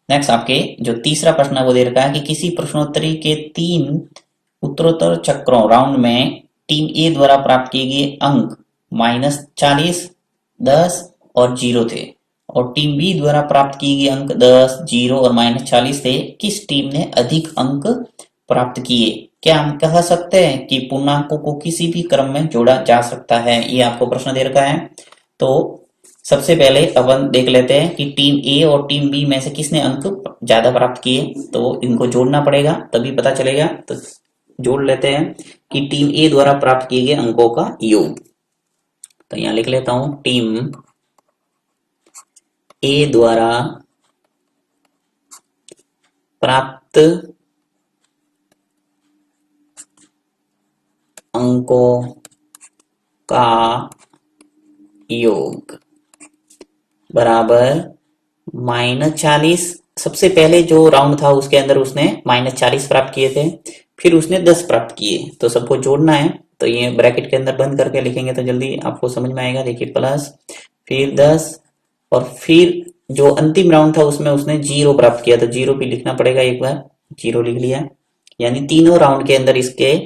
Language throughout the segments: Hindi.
नेक्स्ट आपके जो तीसरा प्रश्न है वो दे रखा है कि किसी प्रश्नोत्तरी के 3 उत्तरोत्तर चक्रों राउंड में टीम ए द्वारा प्राप्त किए गए अंक -40, 10 और 0 थे और टीम बी द्वारा प्राप्त किए गए अंक 10, 0 और -40 थे। किस टीम ने अधिक अंक प्राप्त किए? क्या हम कह सकते हैं कि पूर्णांकों को किसी भी क्रम में जोड़ा जा सकता है? ये आपको प्रश्न दे रखा है। तो सबसे पहले अपन देख लेते हैं कि टीम ए और टीम बी में से किसने अंक ज्यादा प्राप्त किए। तो इनको जोड़ना पड़ेगा तभी पता चलेगा। तो जोड़ लेते हैं कि टीम ए द्वारा प्राप्त किए गए अंकों का योग। तो यहाँ लिख लेता हूं, टीम ए द्वारा प्राप्त अंकों का योग बराबर -40। सबसे पहले जो राउंड था उसके अंदर उसने -40 प्राप्त किए थे, फिर उसने 10 प्राप्त किए। तो सबको जोड़ना है, तो ये ब्रैकेट के अंदर बंद करके लिखेंगे तो जल्दी आपको समझ में आएगा। देखिए, प्लस फिर 10 और फिर जो अंतिम राउंड था उसमें उसने 0 प्राप्त किया, तो 0 भी लिखना पड़ेगा। एक बार 0 लिख लिया। यानी तीनों राउंड के अंदर इसके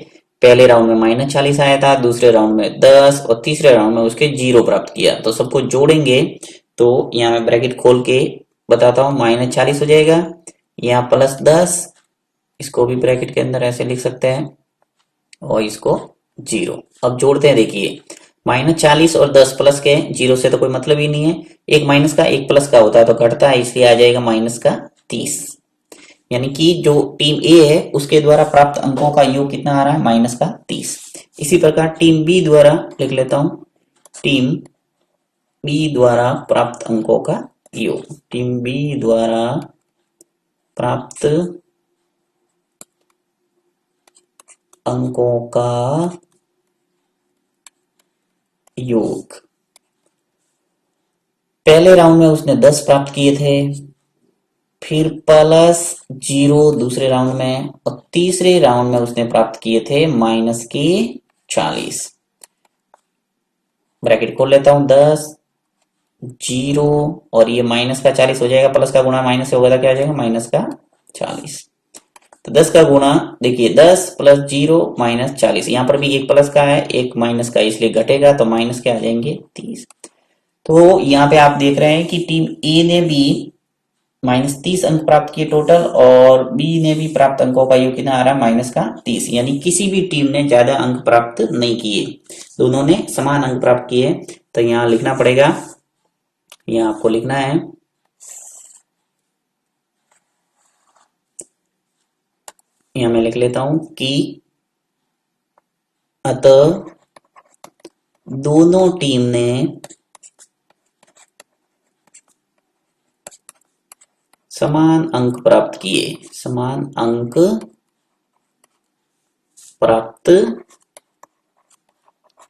पहले राउंड में -40 आया था, दूसरे राउंड में 10 और तीसरे राउंड में उसके 0 प्राप्त किया। तो सबको जोड़ेंगे तो यहाँ मैं ब्रैकेट खोल के बताता हूँ, -40 हो जाएगा, यहाँ +10, इसको भी ब्रैकेट के अंदर ऐसे लिख सकते हैं और इसको 0। अब जोड़ते हैं, देखिए -40 और 10 प्लस के 0 से तो कोई मतलब ही नहीं है। एक माइनस का एक प्लस का होता है तो घटता है, इसलिए आ जाएगा -30। यानी कि जो टीम ए है उसके द्वारा प्राप्त अंकों का योग कितना आ रहा है? -30। इसी प्रकार टीम बी द्वारा लिख लेता हूं, टीम बी द्वारा प्राप्त अंकों का योग। टीम बी द्वारा प्राप्त अंकों का योग। पहले राउंड में उसने 10 प्राप्त किए थे, फिर +0 दूसरे राउंड में, और तीसरे राउंड में उसने प्राप्त किए थे -40। ब्रैकेट खोल लेता हूं, 10, 0 और ये -40 हो जाएगा, प्लस का गुणा माइनस से होगा तो क्या हो जाएगा? -40। तो 10 का गुणा, देखिए 10 + 0 -40, यहाँ पर भी एक प्लस का है एक माइनस का, इसलिए घटेगा तो माइनस के आ जाएंगे 30। तो यहाँ पे आप देख रहे हैं कि टीम ए ने भी -30 अंक प्राप्त किए टोटल, और बी ने भी प्राप्त अंकों का योग कितना आ रहा है? -30। यानी किसी भी टीम ने ज्यादा अंक प्राप्त नहीं किए, दोनों ने समान अंक प्राप्त किए। तो यहाँ लिखना पड़ेगा, यहाँ आपको लिखना है, यहाँ मैं लिख लेता हूं कि अतः दोनों टीम ने समान अंक प्राप्त किए, समान अंक प्राप्त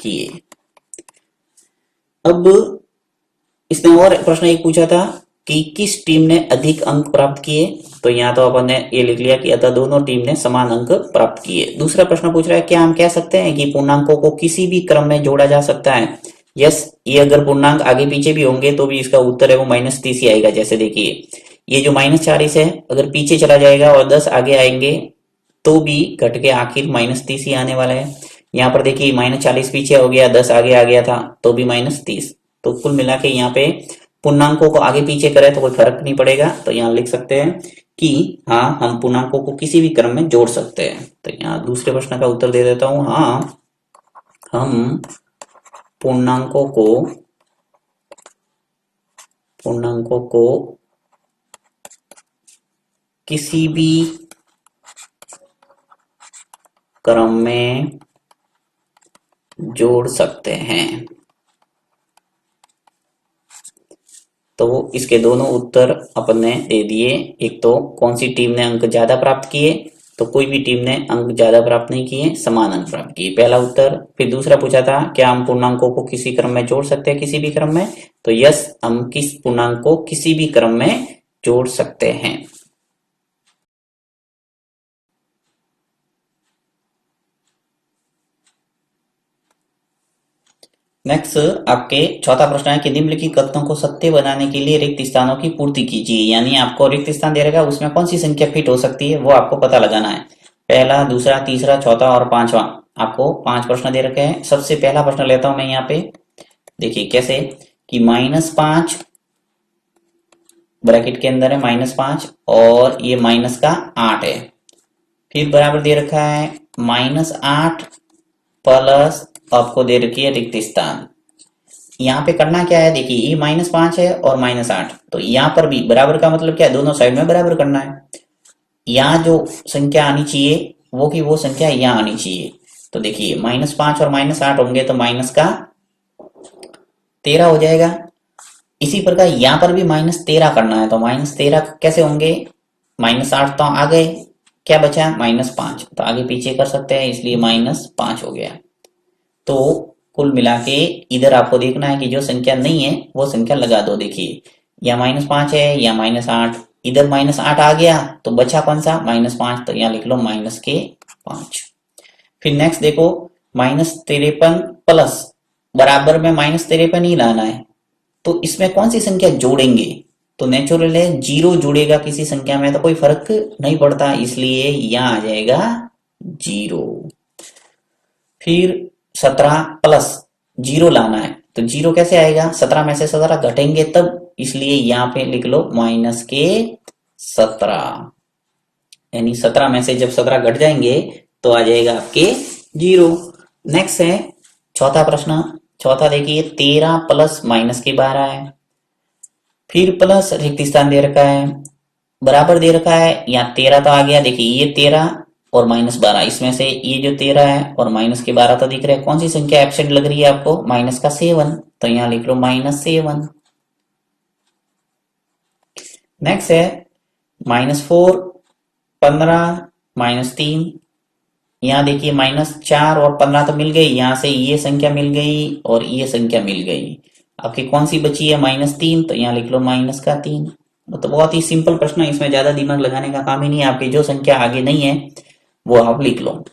किए। अब इसने और प्रश्न एक पूछा था कि किस टीम ने अधिक अंक प्राप्त किए। तो यहाँ तो अपन ने ये लिख लिया कि अतः दोनों टीम ने समान अंक प्राप्त किए। दूसरा प्रश्न पूछ रहा है, क्या हम कह सकते हैं कि पूर्णांकों को किसी भी क्रम में जोड़ा जा सकता है? यस, ये अगर पूर्णांक आगे पीछे भी होंगे तो भी इसका उत्तर है वो -30 ही आएगा। जैसे देखिए, ये जो -40 है अगर पीछे चला जाएगा और 10 आगे आएंगे तो भी घट के आखिर -30 ही आने वाला है। यहाँ पर देखिए, -40 पीछे हो गया, 10 आगे आ गया था तो भी -30। तो कुल मिला के यहाँ पे पूर्णांकों को आगे पीछे करें तो कोई फर्क नहीं पड़ेगा। तो यहाँ लिख सकते हैं कि हाँ, हम पूर्णांकों को किसी भी क्रम में जोड़ सकते हैं। तो यहाँ दूसरे प्रश्न का उत्तर दे देता हूं, हाँ, हम पूर्णांकों को पूर्णांकों को किसी भी क्रम में जोड़ सकते हैं। तो इसके दोनों उत्तर अपन ने दे दिए। एक तो कौन सी टीम ने अंक ज्यादा प्राप्त किए, तो कोई भी टीम ने अंक ज्यादा प्राप्त नहीं किए, समान अंक प्राप्त किए, पहला उत्तर। फिर दूसरा पूछा था, क्या हम पूर्णांकों को किसी क्रम में जोड़ सकते हैं किसी भी क्रम में? तो यस, हम किस पूर्णांक को किसी भी क्रम में जोड़ सकते हैं। नेक्स्ट आपके चौथा प्रश्न है कि निम्नलिखित कथनों को सत्य बनाने के लिए रिक्त स्थानों की पूर्ति कीजिए। यानी आपको रिक्त स्थान दे रखा है, उसमें कौन सी संख्या फिट हो सकती है वो आपको पता लगाना है। पहला, दूसरा, तीसरा, चौथा और पांचवा। आपको 5 प्रश्न दे रखे हैं। सबसे पहला प्रश्न लेता हूं मैं यहाँ पे। देखिए कैसे कि -5 ब्रैकेट के अंदर है, -5 और ये माइनस का 8 है। फिर बराबर दे रखा है -8 प्लस आपको दे रखी है रिक्त स्थान। यहाँ पे करना क्या है, देखिए ये -5 है और -8, तो यहाँ पर भी बराबर का मतलब क्या है, दोनों साइड में बराबर करना है। यहाँ जो संख्या आनी चाहिए वो की वो संख्या यहाँ आनी चाहिए। तो देखिए -5 और -8 होंगे तो माइनस का 13 हो जाएगा। इसी प्रकार यहाँ पर भी -13 करना है, तो -13 कैसे होंगे, -8 तो आ गए, क्या बचा -5, तो आगे पीछे कर सकते हैं, इसलिए -5 हो गया। तो कुल मिला के इधर आपको देखना है कि जो संख्या नहीं है वो संख्या लगा दो। देखिए या -5 है या -8, इधर -8 आ गया तो बचा कौन सा, -5, तो यहाँ लिख लो -5। फिर नेक्स्ट देखो -53 प्लस बराबर में -53 ही लाना है, तो इसमें कौन सी संख्या जोड़ेंगे, तो नेचुरल है 0 जुड़ेगा किसी संख्या में तो कोई फर्क नहीं पड़ता, इसलिए यहाँ आ जाएगा 0। फिर 17 प्लस 0 लाना है, तो 0 कैसे आएगा, 17 में से 17 घटेंगे तब, इसलिए यहाँ पे लिख लो -17। यानी 17 में से जब 17 घट जाएंगे तो आ जाएगा आपके 0। नेक्स्ट है चौथा प्रश्न। चौथा देखिए 13 प्लस -12 है। फिर प्लस रिक्त स्थान दे रखा है, बराबर दे रखा है, यहाँ 13 तो आ गया। देखिए ये 13 और -12, इसमें से ये जो 13 है और -12 तो दिख रहा है, कौन सी संख्या एब्सेंट लग रही है आपको, -7, तो यहाँ लिख लो -7। नेक्स्ट है -4, 15, -3, यहाँ देखिए -4 और 15 तो मिल गई, यहाँ से ये संख्या मिल गई और ये संख्या मिल गई, आपकी कौन सी बची है, -3, तो यहाँ लिख लो -3। तो बहुत ही सिंपल प्रश्न है, इसमें ज्यादा दिमाग लगाने का काम ही नहीं है, आपकी जो संख्या आगे नहीं है वो आप लिख लो।